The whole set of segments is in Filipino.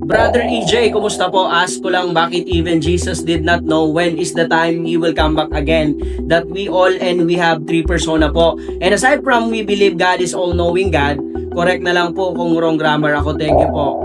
Brother EJ, kumusta po? Ask ko lang bakit even Jesus did not know when is the time He will come back again. That we all and we have three persona po. And aside from we believe God is all-knowing God, correct na lang po kung wrong grammar ako. Thank you po.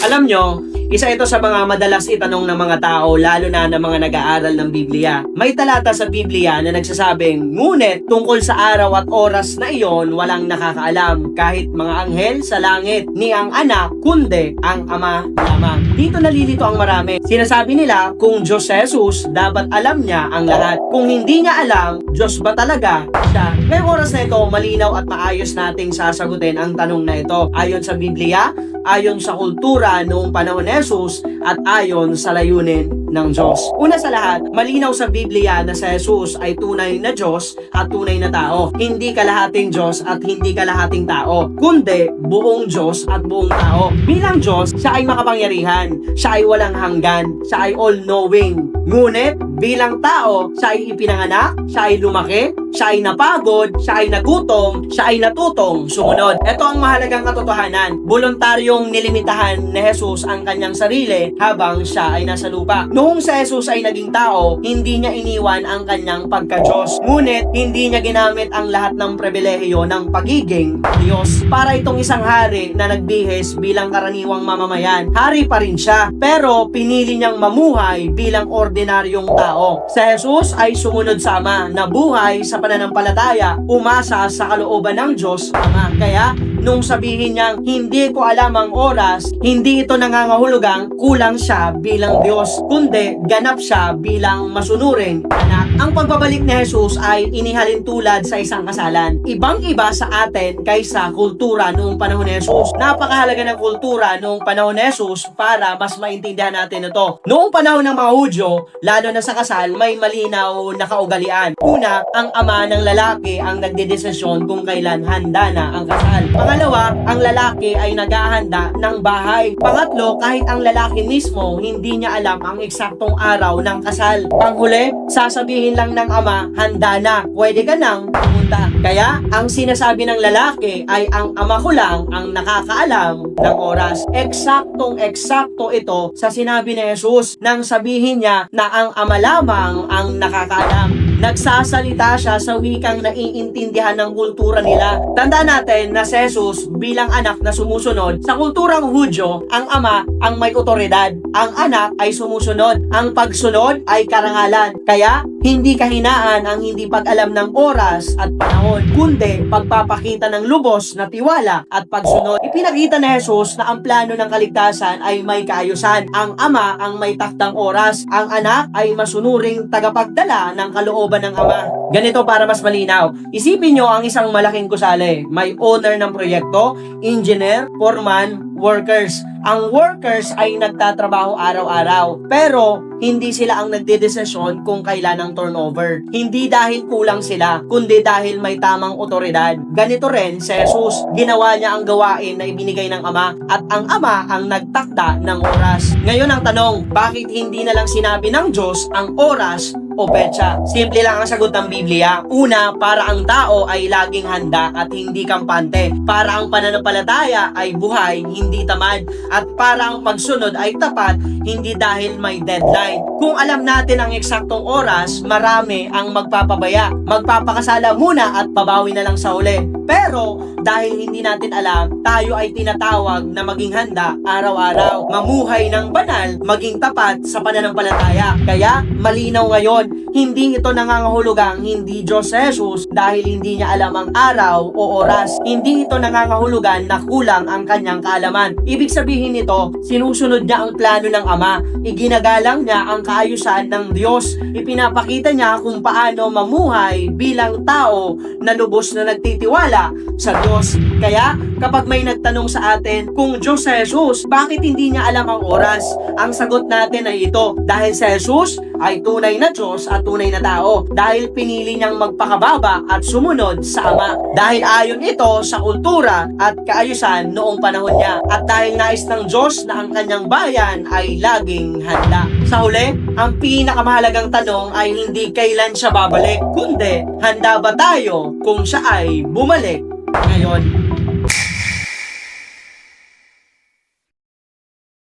Alam nyo, isa ito sa mga madalas itanong ng mga tao, lalo na ng mga nag-aaral ng Biblia. May talata sa Biblia na nagsasabing, ngunit tungkol sa araw at oras na iyon, walang nakakaalam, kahit mga anghel sa langit, ni ang anak, kundi ang ama lamang. Dito nalilito ang marami. Sinasabi nila, kung Diyos si Jesus, dapat alam niya ang lahat. Kung hindi niya alam, Diyos ba talaga siya? Ngayong oras na ito, malinaw at maayos nating sasagutin ang tanong na ito. Ayon sa Biblia, ayon sa kultura noong panahon ni Jesus, at ayon sa layunin ng Diyos. Una sa lahat, malinaw sa Biblia na si Jesus ay tunay na Diyos at tunay na tao. Hindi kalahating Diyos at hindi kalahating tao, kundi buong Diyos at buong tao. Bilang Diyos, siya ay makapangyarihan, siya ay walang hanggan, siya ay all-knowing. Ngunit, bilang tao, siya ay ipinanganak, siya ay lumaki, siya ay napagod, siya ay nagutom, siya ay natutong sumunod. Ito ang mahalagang katotohanan. Voluntaryong nilimitahan ni Jesus ang kanyang sarili habang siya ay nasa lupa. Noong si Jesus ay naging tao, hindi niya iniwan ang kanyang pagka-Diyos. Ngunit, hindi niya ginamit ang lahat ng pribilehiyo ng pagiging Diyos. Para itong isang hari na nagbihis bilang karaniwang mamamayan, hari pa rin siya, pero pinili niyang mamuhay bilang ordinaryong tao. Si Jesus ay sumunod sa Ama, na buhay sa pananampalataya, umasa sa kalooban ng Diyos Ama. Kaya, nung sabihin niyang, hindi ko alam ang oras, hindi ito nangangahulugang kulang siya bilang Diyos, kundi ganap siya bilang masunuring anak. Ang pagbabalik ni Jesus ay inihalin tulad sa isang kasalan. Ibang-iba sa atin kaysa kultura noong panahon ni Jesus. Napakahalaga ng kultura noong panahon ni Jesus para mas maintindihan natin ito. Noong panahon ng mga Hudyo, lalo na sa kasal, may malinaw na kaugalian. Una, ang ama ng lalaki ang nagdedesisyon kung kailan handa na ang kasal. Pangalawa, ang lalaki ay naghahanda ng bahay. Pangatlo, kahit ang lalaki mismo, hindi niya alam ang eksaktong araw ng kasal. Panghuli, sasabihin lang ng ama, handa na, pwede ka nang pumunta. Kaya, ang sinasabi ng lalaki ay ang ama ko lang ang nakakaalam ng oras. Eksaktong-eksakto ito sa sinabi ni Jesus nang sabihin niya na ang ama lamang ang nakakaalam. Nagsasalita siya sa wikang naiintindihan ng kultura nila. Tandaan natin na si Jesus bilang anak na sumusunod, sa kulturang Hudyo, ang ama ang may otoridad. Ang anak ay sumusunod. Ang pagsunod ay karangalan. Kaya, hindi kahinaan ang hindi pag-alam ng oras at panahon, kundi pagpapakita ng lubos na tiwala at pagsunod. Ipinakita ni Jesus na ang plano ng kaligtasan ay may kaayusan. Ang ama ang may taktang oras. Ang anak ay masunuring tagapagdala ng kalooban ng ama. Ganito para mas malinaw. Isipin nyo ang isang malaking gusali. May owner ng proyekto, engineer, foreman, workers. Ang workers ay nagtatrabaho araw-araw. Pero, hindi sila ang nagdedesisyon kung kailan ang turnover. Hindi dahil kulang sila, kundi dahil may tamang otoridad. Ganito rin si Jesus. Ginawa niya ang gawain na ibinigay ng Ama at ang Ama ang nagtakda ng oras. Ngayon ang tanong, bakit hindi na lang sinabi ng Diyos ang oras o petsa? Simple lang ang sagot ng Biblia. Una, para ang tao ay laging handa at hindi kampante. Para ang pananampalataya ay buhay, hindi tamad. At para ang pagsunod ay tapat, hindi dahil may deadline. Kung alam natin ang eksaktong oras, marami ang magpapabaya. Magpapakasala muna at babawi na lang sa uli. Pero, dahil hindi natin alam, tayo ay tinatawag na maging handa araw-araw. Mamuhay ng banal, maging tapat sa pananampalataya. Kaya, malinaw ngayon, hindi ito nangangahulugang hindi Diyos si Jesus dahil hindi niya alam ang araw o oras. Hindi ito nangangahulugan na kulang ang kanyang kaalaman. Ibig sabihin nito, sinusunod niya ang plano ng Ama. Iginagalang niya ang kaayusan ng Diyos. Ipinapakita niya kung paano mamuhay bilang tao na lubos na nagtitiwala sa Diyos. Kaya, kapag may nagtanong sa atin kung Diyos si Jesus, bakit hindi niya alam ang oras? Ang sagot natin ay ito, dahil si Jesus ay tunay na Diyos at tunay na tao. Dahil pinili niyang magpakababa at sumunod sa Ama. Dahil ayon ito sa kultura at kaayusan noong panahon niya. At dahil nais ng Diyos na ang kanyang bayan ay laging handa. Sa huli, ang pinakamahalagang tanong ay hindi kailan siya babalik, kundi handa ba tayo kung siya ay bumalik ngayon?